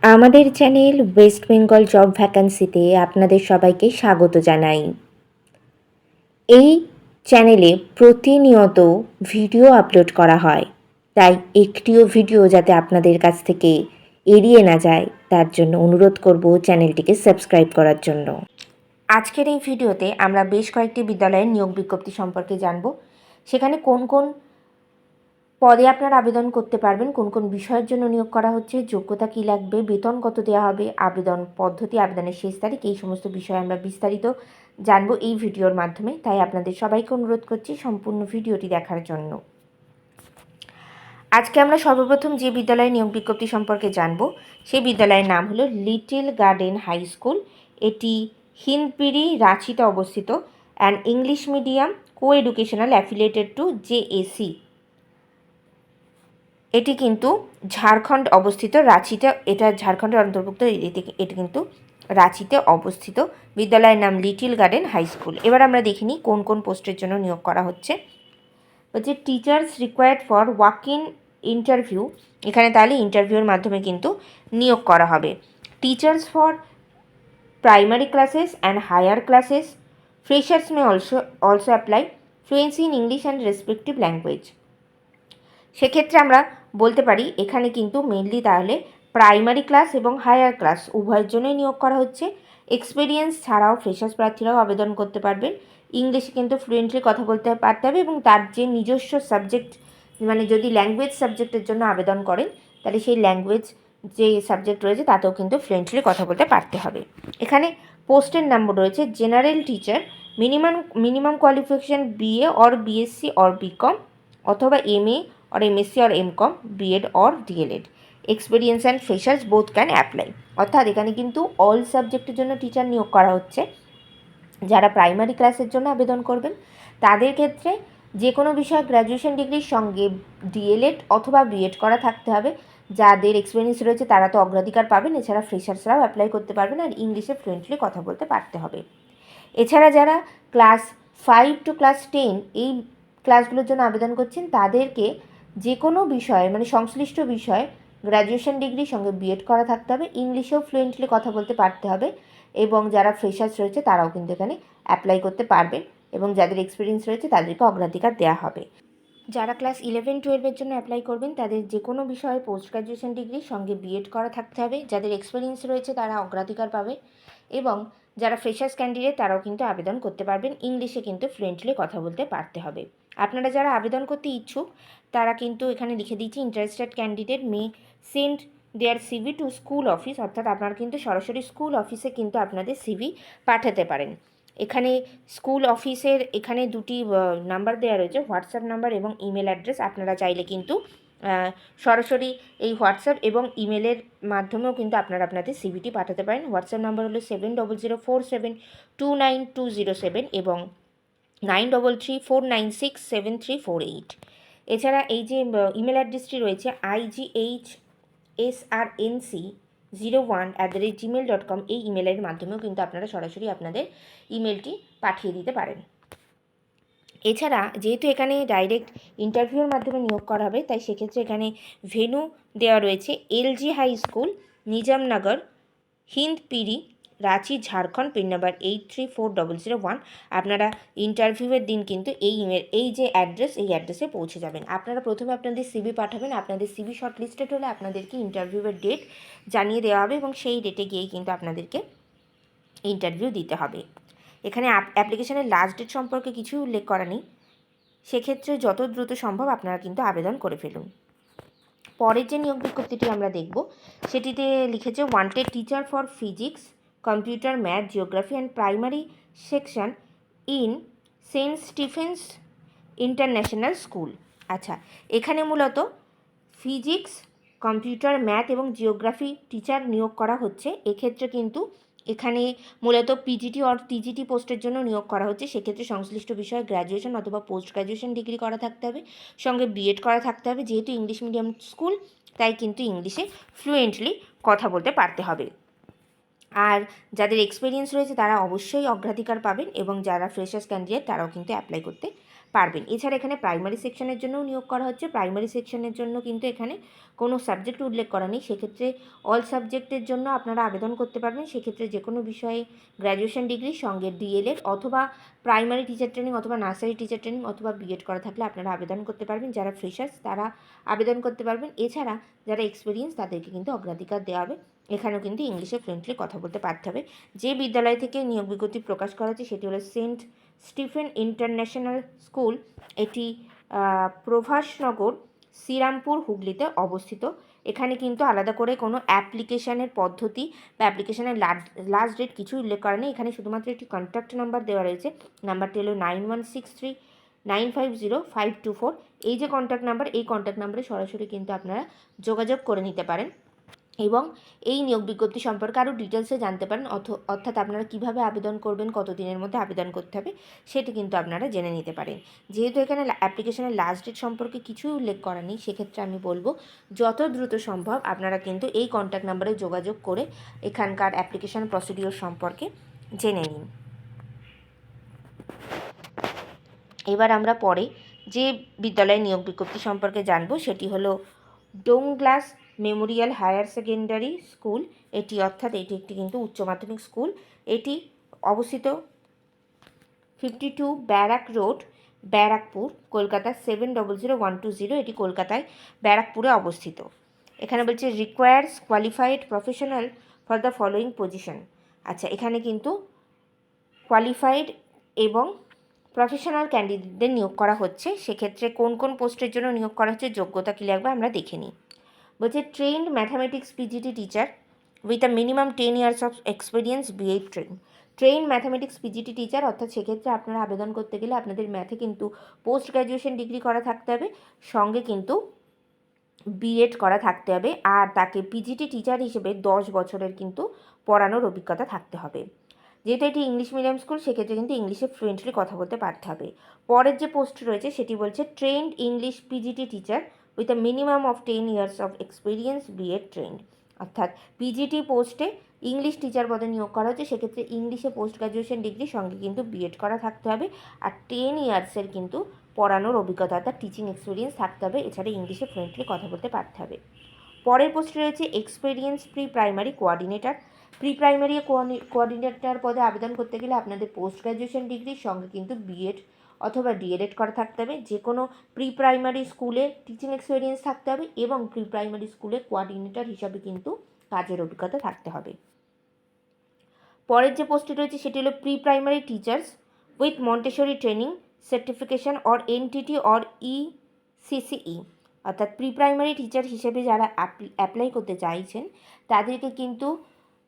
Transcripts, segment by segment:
আমাদের channel West Bengal job ভ্যাকান্সিতে আপনাদের সবাইকে স্বাগত জানাই। এই চ্যানেলে প্রতিনিয়ত ভিডিও আপলোড করা হয়, তাই একটিও ভিডিও যাতে আপনাদের কাছ থেকে এড়িয়ে না যায় তার জন্য অনুরোধ করব চ্যানেলটিকে সাবস্ক্রাইব করার জন্য। আজকের এই ভিডিওতে আমরা বেশ কয়েকটি বিদ্যালয়ের নিয়োগ বিজ্ঞপ্তি সম্পর্কে জানব। সেখানে কোন কোন পদে আপনারা আবেদন করতে পারবেন, কোন কোন বিষয়ের জন্য নিয়োগ করা হচ্ছে, যোগ্যতা কী লাগবে, বেতন কত দেওয়া হবে, আবেদন পদ্ধতি, আবেদনের শেষ তারিখ, এই সমস্ত বিষয়ে আমরা বিস্তারিত জানবো এই ভিডিওর মাধ্যমে। তাই আপনাদের সবাইকে অনুরোধ করছি সম্পূর্ণ ভিডিওটি দেখার জন্য। আজকে আমরা সর্বপ্রথম যে বিদ্যালয়ের নিয়োগ বিজ্ঞপ্তি সম্পর্কে জানবো সেই বিদ্যালয়ের নাম হলো লিটল গার্ডেন হাই স্কুল। এটি হিন্দপিড়ি, রাঁচিতে অবস্থিত। And English medium co educational affiliated to JAC. এটি কিন্তু ঝাড়খণ্ড অবস্থিত, রাঁচিতে। এটা ঝাড়খণ্ডের অন্তর্ভুক্ত। এটি কিন্তু রাঁচিতে অবস্থিত। বিদ্যালয়ের নাম লিটল গার্ডেন হাই স্কুল। এবার আমরা দেখে নিই কোন কোন পোস্টের জন্য নিয়োগ করা হচ্ছে। Teachers required for walk in interview. এখানে তাহলে ইন্টারভিউর মাধ্যমে কিন্তু নিয়োগ করা হবে। Teachers for primary classes and higher classes. Freshers may also apply. Fluency in English and respective language. সেক্ষেত্রে আমরা বলতে পারি এখানে কিন্তু মেনলি তাহলে প্রাইমারি ক্লাস এবং হায়ার ক্লাস উভয়ের জন্যই নিয়োগ করা হচ্ছে। এক্সপিরিয়েন্স ছাড়াও ফ্রেশার্স প্রার্থীরাও আবেদন করতে পারবেন। ইংলিশে কিন্তু ফ্লুয়েন্টলি কথা বলতে পারতে হবে এবং তার যে নিজস্ব সাবজেক্ট, মানে যদি ল্যাঙ্গুয়েজ সাবজেক্টের জন্য আবেদন করেন তাহলে সেই ল্যাঙ্গুয়েজ যে সাবজেক্ট রয়েছে তাতেও কিন্তু ফ্লুয়েন্টলি কথা বলতে পারতে হবে। এখানে পোস্টের নাম্বার রয়েছে general teacher, minimum qualification BA or BSc or BCom অথবা MA or MSc or MCom, B.Ed or DLED. Experience and freshers both can apply. অর্থাৎ এখানে কিন্তু অল সাবজেক্টের জন্য টিচার নিয়োগ করা হচ্ছে। যারা প্রাইমারি ক্লাসের জন্য আবেদন করবেন তাদের ক্ষেত্রে যে কোনো বিষয়ে গ্র্যাজুয়েশন ডিগ্রির সঙ্গে DLED অথবা B.Ed করা থাকতে হবে। যাদের এক্সপিরিয়েন্স রয়েছে তারা তো অগ্রাধিকার পাবেন, এছাড়া ফ্রেশার্সরাও অ্যাপ্লাই করতে পারবেন আর ইংলিশে ফ্লুয়েন্টলি কথা বলতে পারতে হবে। এছাড়া যারা ক্লাস 5 টু ক্লাস 10 এই ক্লাসগুলোর জন্য আবেদন করছেন তাদেরকে যে কোনো বিষয়ে, মানে সংশ্লিষ্ট বিষয়ে গ্র্যাজুয়েশন ডিগ্রির সঙ্গে B.Ed করা থাকতে হবে, ইংলিশেও ফ্লুয়েন্টলি কথা বলতে পারতে হবে এবং যারা ফ্রেশার্স রয়েছে তারাও কিন্তু এখানে অ্যাপ্লাই করতে পারবেন এবং যাদের এক্সপিরিয়েন্স রয়েছে তাদেরকে অগ্রাধিকার দেওয়া হবে। যারা ক্লাস 11-12-এর জন্য অ্যাপ্লাই করবেন তাদের যে কোনো বিষয়ে পোস্ট গ্র্যাজুয়েশন ডিগ্রির সঙ্গে B.Ed করা থাকতে হবে। যাদের এক্সপিরিয়েন্স রয়েছে তারা অগ্রাধিকার পাবে এবং যারা ফ্রেশার্স ক্যান্ডিডেট তারাও কিন্তু আবেদন করতে পারবেন। ইংলিশে কিন্তু ফ্লুয়েন্টলি কথা বলতে পারতে হবে। আপনারা যারা আবেদন করতে ইচ্ছুক তারা কিন্তু এখানে লিখে দিচ্ছি interested candidate may send there CV to school office. অর্থাৎ আপনারা কিন্তু সরাসরি স্কুল অফিসে কিন্তু আপনাদের সিভি পাঠাতে পারেন। এখানে স্কুল অফিসের এখানে দুটি নাম্বার দেওয়া রয়েছে, হোয়াটসঅ্যাপ নাম্বার এবং ইমেল অ্যাড্রেস। আপনারা চাইলে কিন্তু সরাসরি এই হোয়াটসঅ্যাপ এবং ইমেলের মাধ্যমেও কিন্তু আপনারা আপনাদের সিভিটি পাঠাতে পারেন। হোয়াটসঅ্যাপ নাম্বার হলো 7004729207 এবং 9334967348। এছাড়া এই যে ইমেল অ্যাড্রেসটি রয়েছে IGHSRNC01@gmail.com, এই ইমেলের মাধ্যমেও কিন্তু আপনারা সরাসরি আপনাদের ইমেলটি পাঠিয়ে দিতে পারেন। এছাড়া যেহেতু এখানে ডাইরেক্ট ইন্টারভিউর মাধ্যমে নিয়োগ করা হবে তাই সেক্ষেত্রে এখানে ভেন্যু দেওয়া রয়েছে LG high school, Nizamnagar, Hindpiri, Ranchi, Jharkhand, pin number 834001। আপনারা ইন্টারভিউয়ের দিন কিন্তু এই যে অ্যাড্রেস, এই অ্যাড্রেসে পৌঁছে যাবেন। আপনারা প্রথমে আপনাদের সিভি পাঠাবেন। আপনাদের সিভি শর্টলিস্টেড হলে আপনাদেরকে ইন্টারভিউয়ের ডেট জানিয়ে দেওয়া হবে এবং সেই ডেটে গিয়েই কিন্তু আপনাদেরকে ইন্টারভিউ দিতে হবে। এখানে অ্যাপ্লিকেশনের লাস্ট ডেট সম্পর্কে কিছু উল্লেখ করা নেই। সেক্ষেত্রে যত দ্রুত সম্ভব আপনারা কিন্তু আবেদন করে ফেলুন। পরের যে নিয়োগ বিজ্ঞপ্তিটি আমরা দেখব সেটিতে লিখেছে wanted teacher for physics, computer, math, geography and primary section in Saint Stephen's International School. আচ্ছা, এখানে মূলত ফিজিক্স, কম্পিউটার, ম্যাথ এবং জিওগ্রাফি টিচার নিয়োগ করা হচ্ছে। এক্ষেত্রে কিন্তু এখানে মূলত পিজিটি অর টিজিটি পোস্টের জন্য নিয়োগ করা হচ্ছে। সেক্ষেত্রে সংশ্লিষ্ট বিষয়ে গ্র্যাজুয়েশন অথবা পোস্ট গ্র্যাজুয়েশন ডিগ্রি করা থাকতে হবে, সঙ্গে B.Ed করা থাকতে হবে। যেহেতু ইংলিশ মিডিয়াম স্কুল তাই কিন্তু ইংলিশে ফ্লুয়েন্টলি কথা বলতে পারতে হবে। আর যাদের এক্সপিরিয়েন্স রয়েছে তারা অবশ্যই অগ্রাধিকার পাবেন এবং যারা ফ্রেশার্স ক্যান্ডিডেট তারাও কিন্তু অ্যাপ্লাই করতে পারবেন। এছাড়া এখানে প্রাইমারি সেকশনের জন্যও নিয়োগ করা হচ্ছে। প্রাইমারি সেকশনের জন্য কিন্তু এখানে কোনো সাবজেক্ট উল্লেখ করা নেই, সেক্ষেত্রে অল সাবজেক্টের জন্য আপনারা আবেদন করতে পারবেন। সেক্ষেত্রে যে কোনো বিষয়ে গ্র্যাজুয়েশন ডিগ্রির সঙ্গে ডিএলএড অথবা প্রাইমারি টিচার ট্রেনিং অথবা নার্সারি টিচার ট্রেনিং অথবা বিএড করা থাকলে আপনারা আবেদন করতে পারবেন। যারা ফ্রেশার্স তারা আবেদন করতে পারবেন। এছাড়া যারা এক্সপিরিয়েন্স তাদেরকে কিন্তু অগ্রাধিকার দেওয়া হবে। এখানেও কিন্তু ইংলিশে ফ্লুয়েন্টলি কথা বলতে পারতে হবে। যে বিদ্যালয় থেকে নিয়োগ বিজ্ঞপ্তি প্রকাশ করা হচ্ছে সেটি হলো সেন্ট স্টিফেন ইন্টারন্যাশনাল স্কুল। এটি প্রভাসনগর, শ্রীরামপুর, হুগলিতে অবস্থিত। এখানে কিন্তু আলাদা করে কোনো অ্যাপ্লিকেশানের পদ্ধতি বা অ্যাপ্লিকেশানের লাস্ট ডেট কিছু উল্লেখ করা নেই। এখানে শুধুমাত্র একটি কন্ট্যাক্ট নাম্বার দেওয়া রয়েছে। নাম্বারটি হলো 9163950524। এই যে কন্ট্যাক্ট নাম্বার, এই কন্ট্যাক্ট নাম্বারে সরাসরি কিন্তু আপনারা যোগাযোগ করে নিতে পারেন এবং এই নিয়োগ বিজ্ঞপ্তি সম্পর্কে আরও ডিটেলসে জানতে পারেন। অর্থাৎ আপনারা কীভাবে আবেদন করবেন, কত দিনের মধ্যে আবেদন করতে হবে সেটি কিন্তু আপনারা জেনে নিতে পারেন। যেহেতু এখানে অ্যাপ্লিকেশনের লাস্ট ডেট সম্পর্কে কিছুই উল্লেখ করা নেই, সেক্ষেত্রে আমি বলবো যত দ্রুত সম্ভব আপনারা কিন্তু এই কন্ট্যাক্ট নাম্বারে যোগাযোগ করে এখানকার অ্যাপ্লিকেশন প্রসিডিওর সম্পর্কে জেনে নিন। এবার আমরা পরে যে বিদ্যালয়ের নিয়োগ বিজ্ঞপ্তি সম্পর্কে জানবো সেটি হলো ডোংগ্লাস মেমোরিয়াল হায়ার সেকেন্ডারি স্কুল। এটি একটি কিন্তু উচ্চ মাধ্যমিক স্কুল। এটি অবস্থিত 52 ব্যারাক রোড, ব্যারাকপুর, কলকাতা 700120। এটি কলকাতায় ব্যারাকপুরে অবস্থিত। এখানে বলছে requires qualified professional for the following position. আচ্ছা, এখানে কিন্তু কোয়ালিফাইড এবং প্রফেশনাল ক্যান্ডিডেটদের নিয়োগ করা হচ্ছে। সেক্ষেত্রে কোন কোন পোস্টের জন্য নিয়োগ করা হচ্ছে, যোগ্যতা কী লাগবে আমরা দেখে নিই। বলছে trained mathematics PGT teacher with a minimum 10 years of experience BEd trained mathematics PGT teacher, অর্থাৎ সেক্ষেত্রে আপনারা আবেদন করতে গেলে আপনাদের ম্যাথে কিন্তু পোস্ট গ্র্যাজুয়েশন ডিগ্রি করা থাকতে হবে, সঙ্গে কিন্তু বিএড করা থাকতে হবে, আর তাকে পিজিটি টিচার হিসেবে 10 বছরের কিন্তু পড়ানোর অভিজ্ঞতা থাকতে হবে। যেহেতু এটি ইংলিশ মিডিয়াম স্কুল, সেক্ষেত্রে কিন্তু ইংলিশে ফ্লুয়েন্টলি কথা বলতে পারতে হবে। পরের যে পোস্ট রয়েছে সেটি বলছে trained English PGT teacher with a minimum of 10 years of experience BEd trained, অর্থাৎ পিজিটি পোস্টে ইংলিশ টিচার পদে নিয়োগ করা হচ্ছে। সেক্ষেত্রে ইংলিশে পোস্ট গ্র্যাজুয়েশন ডিগ্রির সঙ্গে কিন্তু বিএড করা থাকতে হবে, আর 10 ইয়ার্সের কিন্তু পড়ানোর অভিজ্ঞতা অর্থাৎ টিচিং এক্সপিরিয়েন্স থাকতে হবে। এছাড়া ইংলিশে ফ্লুয়েন্টলি কথা বলতে পারতে হবে। পরের পোস্টে রয়েছে experience pre primary coordinator. Pre primary coordinator পদে আবেদন করতে গেলে আপনাদের পোস্ট গ্র্যাজুয়েশন ডিগ্রির সঙ্গে কিন্তু বিএড অথবা ডিএলএড করা থাকতে হবে। যে কোনো প্রি প্রাইমারি স্কুলে টিচিং এক্সপিরিয়েন্স থাকতে হবে এবং প্রি প্রাইমারি স্কুলে কোঅর্ডিনেটর হিসাবে কিন্তু কাজের অভিজ্ঞতা থাকতে হবে। পরের যে পোস্টটি রয়েছে সেটি হলো pre primary teachers with Montessori training certification or NTT or ECCE, অর্থাৎ প্রি প্রাইমারি টিচার হিসেবে যারা অ্যাপ্লাই করতে চাইছেন তাদেরকে কিন্তু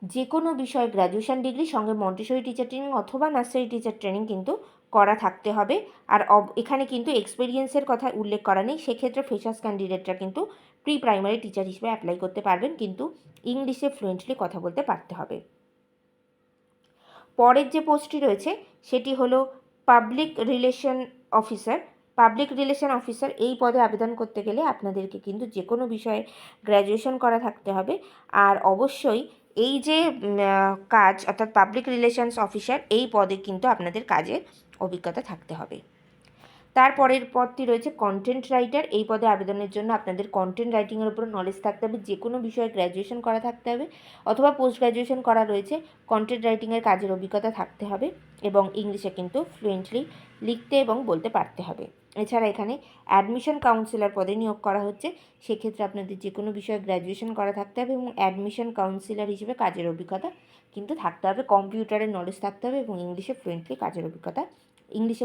যে কোনো বিষয়ে গ্র্যাজুয়েশন ডিগ্রি সঙ্গে মন্টেসরি টিচার ট্রেনিং অথবা নার্সারি টিচার ট্রেনিং কিন্তু করা থাকতে হবে। আর এখানে কিন্তু এক্সপিরিয়েন্সের কথা উল্লেখ করা নেই, সেক্ষেত্রে ফ্রেশার্স ক্যান্ডিডেটরা কিন্তু প্রি প্রাইমারি টিচার হিসেবে অ্যাপ্লাই করতে পারবেন, কিন্তু ইংলিশে ফ্লুয়েন্টলি কথা বলতে পারতে হবে। পরের যে পোস্টটি রয়েছে সেটি হলো public relation officer. Public relation officer এই পদে আবেদন করতে গেলে আপনাদেরকে কিন্তু যে কোনো বিষয়ে গ্র্যাজুয়েশন করা থাকতে হবে, আর অবশ্যই এই যে কাজ অর্থাৎ পাবলিক রিলেশনস অফিসার এই পদে কিন্তু আপনাদের কাজের অভিজ্ঞতা থাকতে হবে। তারপরের পদটি রয়েছে কন্টেন্ট রাইটার। এই পদে আবেদনের জন্য আপনাদের কন্টেন্ট রাইটিংয়ের উপর নলেজ থাকতে হবে, যে কোনো বিষয়ে গ্র্যাজুয়েশন করা থাকতে হবে অথবা পোস্ট গ্র্যাজুয়েশন করা রয়েছে, কন্টেন্ট রাইটিংয়ের কাজের অভিজ্ঞতা থাকতে হবে এবং ইংলিশে কিন্তু ফ্লুয়েন্টলি লিখতে এবং বলতে পারতে হবে। এছাড়া এখানে অ্যাডমিশন কাউন্সিলর পদে নিয়োগ করা হচ্ছে। সেক্ষেত্রে আপনাদের যে কোনো বিষয়ে গ্র্যাজুয়েশন করা থাকতে হবে এবং অ্যাডমিশন কাউন্সিলর হিসেবে কাজের অভিজ্ঞতা কিন্তু থাকতে হবে, কম্পিউটারের নলেজ থাকতে হবে এবং ইংলিশে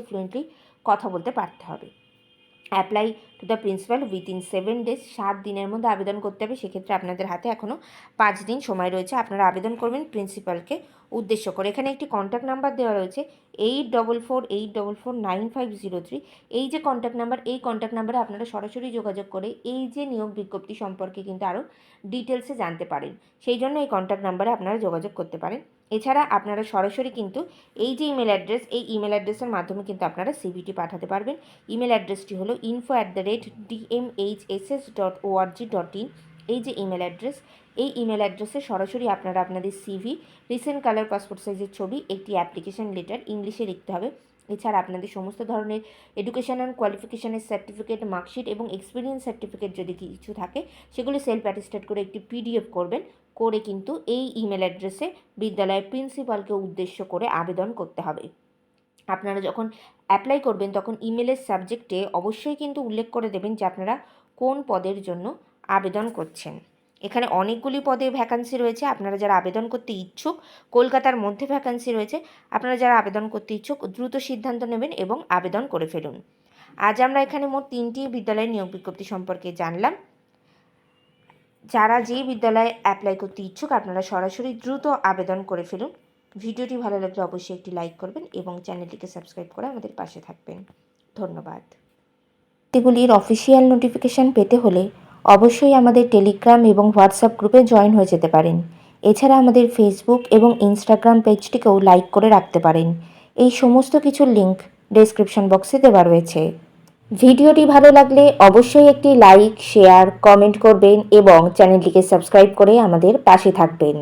ফ্লুয়েন্টলি কথা বলতে পারতে হবে। Apply to the principal within 7 days, 7 দিনের মধ্যে আবেদন করতে হবে। সেক্ষেত্রে আপনাদের হাতে এখনও 5 দিন সময় রয়েছে। আপনারা আবেদন করবেন প্রিন্সিপালকে উদ্দেশ্য করে। এখানে একটি কন্ট্যাক্ট নাম্বার দেওয়া রয়েছে 8448449503। এই যে কন্ট্যাক্ট নাম্বার, এই কন্ট্যাক্ট নাম্বারে আপনারা সরাসরি যোগাযোগ করে এই যে নিয়োগ বিজ্ঞপ্তি সম্পর্কে কিন্তু আরও ডিটেলসে জানতে পারেন। সেই জন্য এই কন্ট্যাক্ট নাম্বারে আপনারা যোগাযোগ করতে পারেন। এছাড়া আপনারা সরাসরি কিন্তু এই যে ইমেল অ্যাড্রেস, এই ইমেল অ্যাড্রেসের মাধ্যমে কিন্তু আপনারা সিভিটি পাঠাতে পারবেন। ইমেল অ্যাড্রেসটি হলো info@dmhss.org.in। এই যে ইমেল অ্যাড্রেস, এই ইমেল অ্যাড্রেসে সরাসরি আপনারা আপনাদের সিভি, রিসেন্ট কালার পাসপোর্ট সাইজের ছবি, একটি অ্যাপ্লিকেশন লেটার ইংলিশে লিখতে হবে এছাড়া আপনাদের সমস্ত ধরনের এডুকেশন অ্যান্ড কোয়ালিফিকেশনের সার্টিফিকেট, মার্কশিট এবং এক্সপিরিয়েন্স সার্টিফিকেট যদি কিছু থাকে সেগুলি সেলফ অ্যাটেস্টেড করে একটি পিডিএফ করবেন, করে কিন্তু এই ইমেল অ্যাড্রেসে বিদ্যালয়ের প্রিন্সিপালকে উদ্দেশ্য করে আবেদন করতে হবে। আপনারা যখন অ্যাপ্লাই করবেন তখন ইমেলের সাবজেক্টে অবশ্যই কিন্তু উল্লেখ করে দেবেন যে আপনারা কোন পদের জন্য আবেদন করছেন। এখানে অনেকগুলি পদে ভ্যাকান্সি রয়েছে। আপনারা যারা আবেদন করতে ইচ্ছুক, কলকাতার মধ্যে ভ্যাকান্সি রয়েছে, আপনারা যারা আবেদন করতে ইচ্ছুক দ্রুত সিদ্ধান্ত নেবেন এবং আবেদন করে ফেলুন। আজ আমরা এখানে মোট 3টি বিদ্যালয়ের নিয়োগ বিজ্ঞপ্তি সম্পর্কে জানলাম। যারা যেই বিদ্যালয়ে অ্যাপ্লাই করতে ইচ্ছুক আপনারা সরাসরি দ্রুত আবেদন করে ফেলুন। ভিডিওটি ভালো লাগলে অবশ্যই একটি লাইক করবেন এবং চ্যানেলটিকে সাবস্ক্রাইব করে আমাদের পাশে থাকবেন। ধন্যবাদ। এগুলির অফিসিয়াল নোটিফিকেশান পেতে হলে অবশ্যই আমাদের টেলিগ্রাম এবং হোয়াটসঅ্যাপ গ্রুপে জয়েন হয়ে যেতে পারেন। এছাড়া আমাদের ফেসবুক এবং ইনস্টাগ্রাম পেজটিকেও লাইক করে রাখতে পারেন। এই সমস্ত কিছুর লিঙ্ক ডেসক্রিপশন বক্সে দেওয়া রয়েছে। ভিডিওটি ভালো লাগলে অবশ্যই একটি লাইক, শেয়ার, কমেন্ট করবেন এবং চ্যানেলটিকে সাবস্ক্রাইব করে আমাদের পাশে থাকবেন।